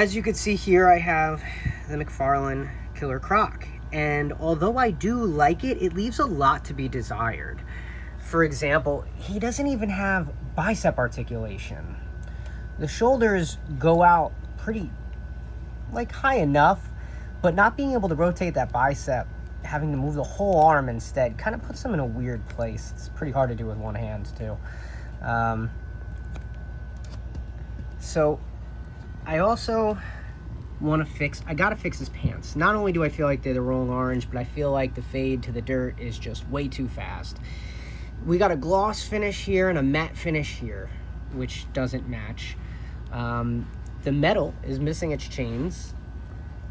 as you can see here, I have the McFarlane Killer Croc. And although I do like it, it leaves a lot to be desired. For example, he doesn't even have bicep articulation. The shoulders go out pretty, like, high enough, but not being able to rotate that bicep, having to move the whole arm instead, kind of puts him in a weird place. It's pretty hard to do with one hand, too. So I also want to fix, I gotta fix his pants. Not only do I feel like they're the wrong orange, but I feel like the fade to the dirt is just way too fast. We got a gloss finish here and a matte finish here, which doesn't match. The metal is missing its chains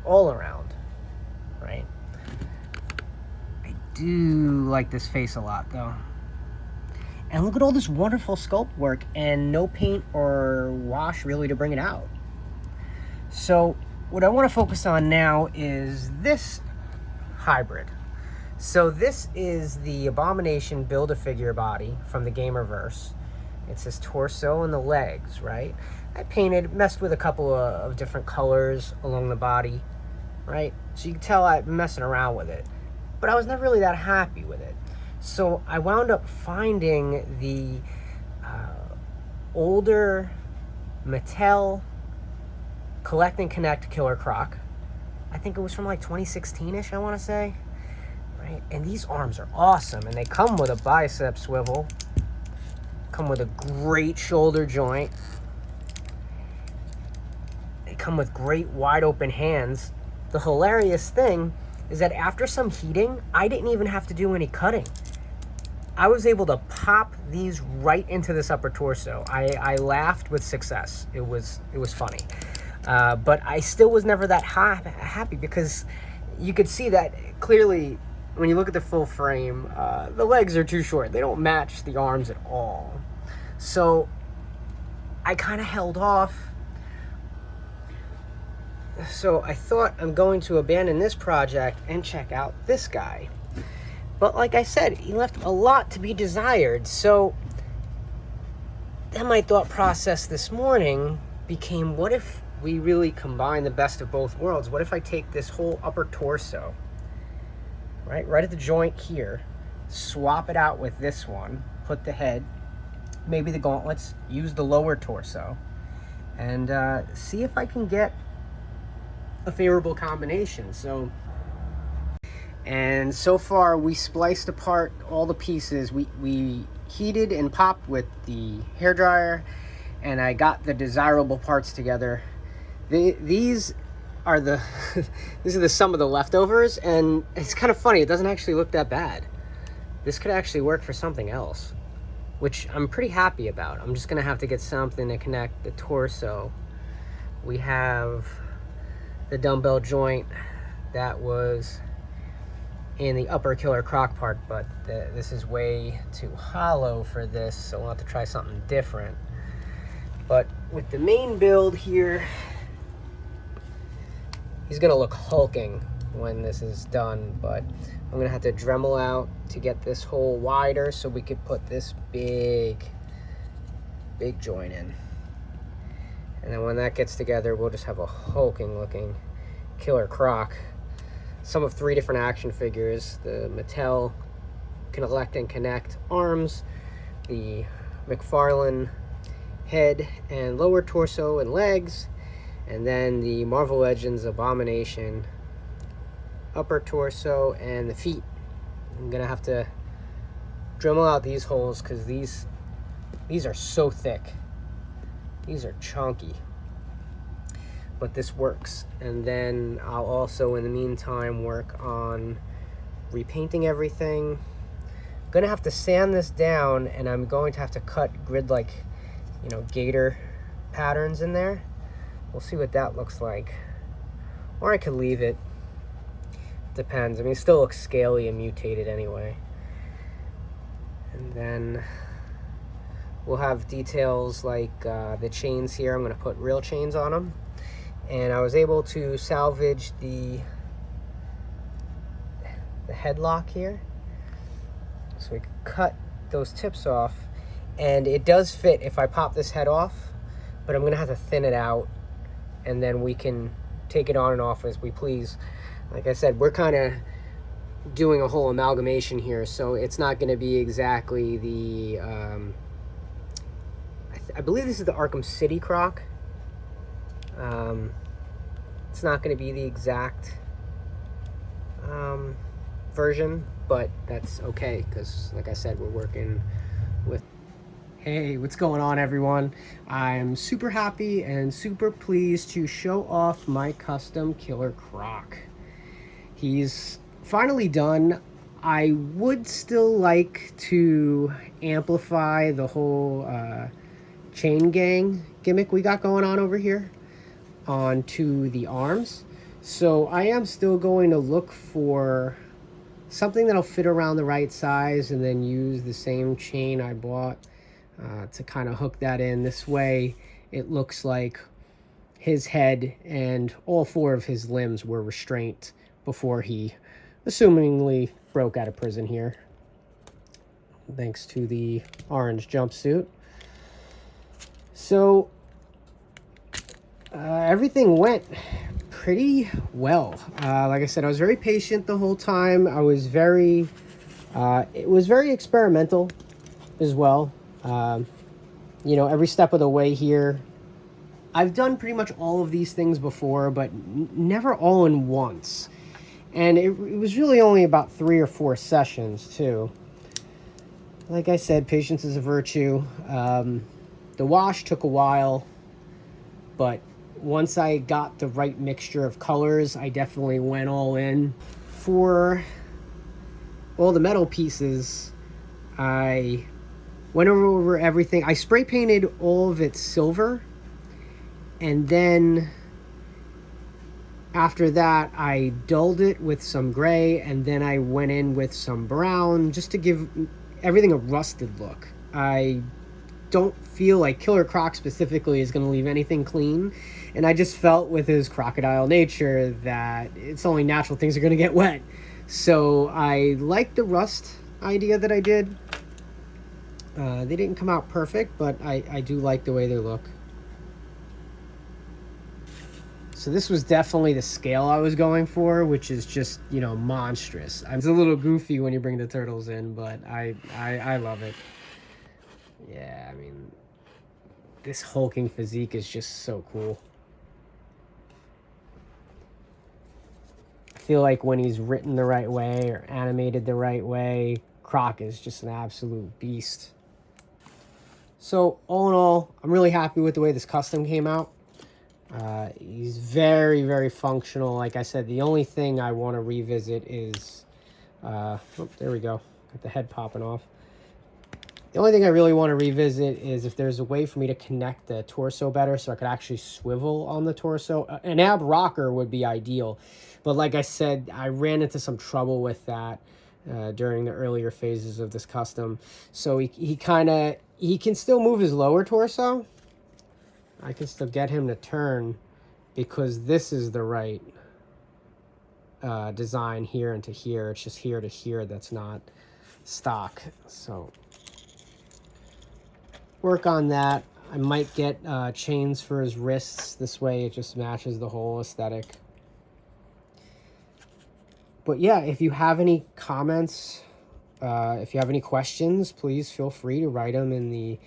all around, right? I do like this face a lot, though. And look at all this wonderful sculpt work and no paint or wash really to bring it out. So what I want to focus on now is this hybrid. So this is the Abomination Build-A-Figure body from the Gamerverse. It's his torso and the legs, right? I painted, messed with a couple of different colors along the body, right? So you can tell I'm messing around with it. But I was never really that happy with it. So I wound up finding the older Mattel Collect and Connect Killer Croc. I think it was from like 2016-ish, I want to say. Right? And these arms are awesome, and they come with a bicep swivel. Come with a great shoulder joint. They come with great wide open hands. The hilarious thing is that after some heating, I didn't even have to do any cutting. I was able to pop these right into this upper torso. I laughed with success. It was funny. But I still was never that happy because you could see that clearly when you look at the full frame, the legs are too short. They don't match the arms at all. So I kind of held off. So I thought I'm going to abandon this project and check out this guy. But like I said, he left a lot to be desired. So then my thought process this morning became, what if we really combine the best of both worlds? What if I take this whole upper torso, right at the joint here, swap it out with this one, put the head, maybe the gauntlets, use the lower torso, and see if I can get a favorable combination. And so far we spliced apart all the pieces. We heated and popped with the hairdryer, and I got the desirable parts together. These are the these are the sum of the leftovers, and it's kind of funny, it doesn't actually look that bad. This could actually work for something else, which I'm pretty happy about. I'm just gonna have to get something to connect the torso. We have the dumbbell joint that was in the upper Killer Croc part, but this is way too hollow for this, so we'll have to try something different. But with the main build here, he's gonna look hulking when this is done, but I'm gonna have to Dremel out to get this hole wider so we could put this big joint in. And then when that gets together, we'll just have a hulking looking Killer Croc. Some of 3 different action figures: the Mattel Collect and Connect arms, the McFarlane head and lower torso and legs, and then the Marvel Legends Abomination upper torso and the feet. I'm gonna have to Dremel out these holes because these are so thick. These are chunky, but this works. And then I'll also, in the meantime, work on repainting everything. I'm gonna have to sand this down, and I'm going to have to cut grid-like, gator patterns in there. We'll see what that looks like. Or I could leave it. Depends. I mean, it still looks scaly and mutated anyway. And then we'll have details like the chains here. I'm going to put real chains on them. And I was able to salvage the headlock here. So we cut those tips off. And it does fit if I pop this head off, but I'm going to have to thin it out and then we can take it on and off as we please. Like I said, we're kind of doing a whole amalgamation here, so it's not going to be exactly the I believe this is the Arkham City Croc. It's not going to be the exact version, but that's okay, because like I said, we're working with... Hey, what's going on, everyone? I'm super happy and super pleased to show off my custom Killer Croc. He's finally done. I would still like to amplify the whole chain gang gimmick we got going on over here onto the arms. So I am still going to look for something that'll fit around the right size, and then use the same chain I bought to kind of hook that in. This way it looks like his head and all 4 of his limbs were restrained before he assumingly broke out of prison here, thanks to the orange jumpsuit. So everything went pretty well. Like I said, I was very patient the whole time. I was very it was very experimental as well. You know, every step of the way here. I've done pretty much all of these things before, but never all in once. And it was really only about 3 or 4 sessions too. Like I said, patience is a virtue. The wash took a while, but once I got the right mixture of colors, I definitely went all in. For all the metal pieces, I went over everything. I spray painted all of it silver, and then after that I dulled it with some gray, and then I went in with some brown just to give everything a rusted look. I don't feel like Killer Croc specifically is going to leave anything clean, and I just felt with his crocodile nature that it's only natural things are going to get wet. So I like the rust idea that I did. They didn't come out perfect, but I do like the way they look. So this was definitely the scale I was going for, which is just, you know, monstrous. It's a little goofy when you bring the turtles in, but I love it. Yeah, I mean, this hulking physique is just so cool. I feel like when he's written the right way or animated the right way, Croc is just an absolute beast. So all in all, I'm really happy with the way this custom came out. He's very, very functional. Like I said, the only thing I want to revisit is, oh, there we go. Got the head popping off. The only thing I really want to revisit is if there's a way for me to connect the torso better so I could actually swivel on the torso. An ab rocker would be ideal. But like I said, I ran into some trouble with that during the earlier phases of this custom. So he can still move his lower torso. I can still get him to turn because this is the right design here and to here. It's just here to here that's not stock. So work on that. I might get chains for his wrists. This way it just matches the whole aesthetic. But yeah, if you have any comments, if you have any questions, please feel free to write them in the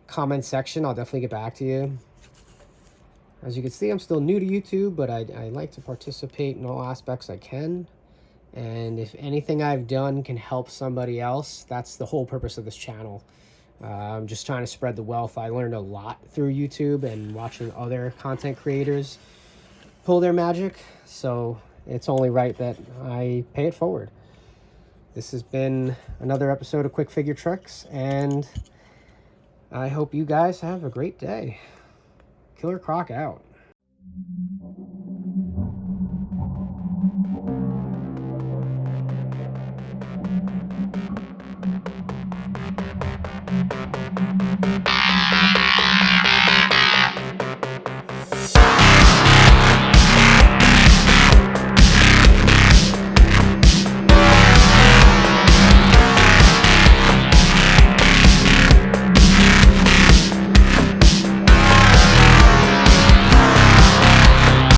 comment section. I'll definitely get back to you. As you can see, I'm still new to YouTube, but I like to participate in all aspects I can. And if anything I've done can help somebody else, that's the whole purpose of this channel. I'm just trying to spread the wealth. I learned a lot through YouTube and watching other content creators pull their magic. So it's only right that I pay it forward. This has been another episode of Quick Figure Tricks, and I hope you guys have a great day. Killer Croc out.